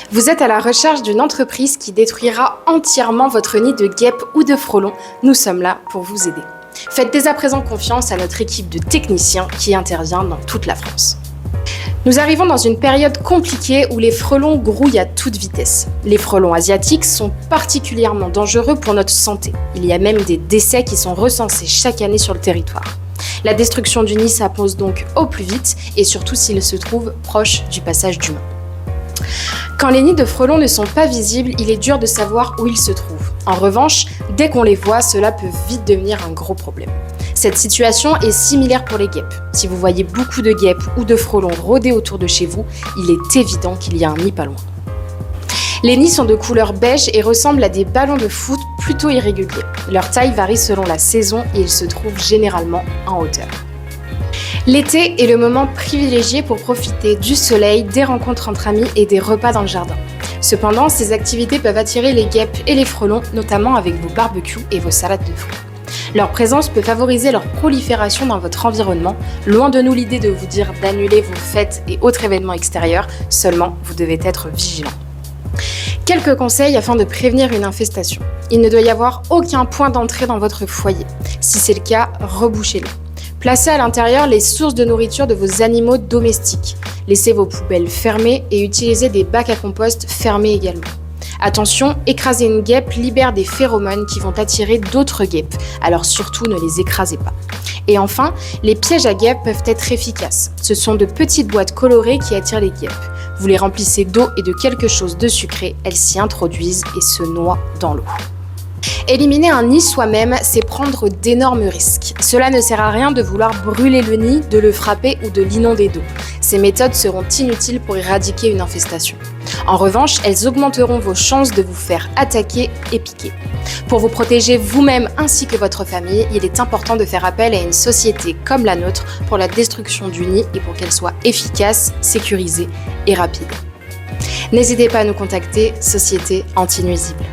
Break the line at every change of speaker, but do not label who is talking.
Vous êtes à la recherche d'une entreprise qui détruira entièrement votre nid de guêpes ou de frelons. Nous sommes là pour vous aider. Faites dès à présent confiance à notre équipe de techniciens qui intervient dans toute la France. Nous arrivons dans une période compliquée où les frelons grouillent à toute vitesse. Les frelons asiatiques sont particulièrement dangereux pour notre santé. Il y a même des décès qui sont recensés chaque année sur le territoire. La destruction du nid s'impose donc au plus vite et surtout s'il se trouve proche du passage d'humains. Quand les nids de frelons ne sont pas visibles, il est dur de savoir où ils se trouvent. En revanche, dès qu'on les voit, cela peut vite devenir un gros problème. Cette situation est similaire pour les guêpes. Si vous voyez beaucoup de guêpes ou de frelons rôder autour de chez vous, il est évident qu'il y a un nid pas loin. Les nids sont de couleur beige et ressemblent à des ballons de foot plutôt irréguliers. Leur taille varie selon la saison et ils se trouvent généralement en hauteur. L'été est le moment privilégié pour profiter du soleil, des rencontres entre amis et des repas dans le jardin. Cependant, ces activités peuvent attirer les guêpes et les frelons, notamment avec vos barbecues et vos salades de fruits. Leur présence peut favoriser leur prolifération dans votre environnement. Loin de nous l'idée de vous dire d'annuler vos fêtes et autres événements extérieurs, seulement vous devez être vigilant. Quelques conseils afin de prévenir une infestation. Il ne doit y avoir aucun point d'entrée dans votre foyer. Si c'est le cas, rebouchez-le. Placez à l'intérieur les sources de nourriture de vos animaux domestiques. Laissez vos poubelles fermées et utilisez des bacs à compost fermés également. Attention, écraser une guêpe libère des phéromones qui vont attirer d'autres guêpes, alors surtout ne les écrasez pas. Et enfin, les pièges à guêpes peuvent être efficaces. Ce sont de petites boîtes colorées qui attirent les guêpes. Vous les remplissez d'eau et de quelque chose de sucré, elles s'y introduisent et se noient dans l'eau. Éliminer un nid soi-même, c'est prendre d'énormes risques. Cela ne sert à rien de vouloir brûler le nid, de le frapper ou de l'inonder d'eau. Ces méthodes seront inutiles pour éradiquer une infestation. En revanche, elles augmenteront vos chances de vous faire attaquer et piquer. Pour vous protéger vous-même ainsi que votre famille, il est important de faire appel à une société comme la nôtre pour la destruction du nid et pour qu'elle soit efficace, sécurisée et rapide. N'hésitez pas à nous contacter, Société Anti-Nuisible.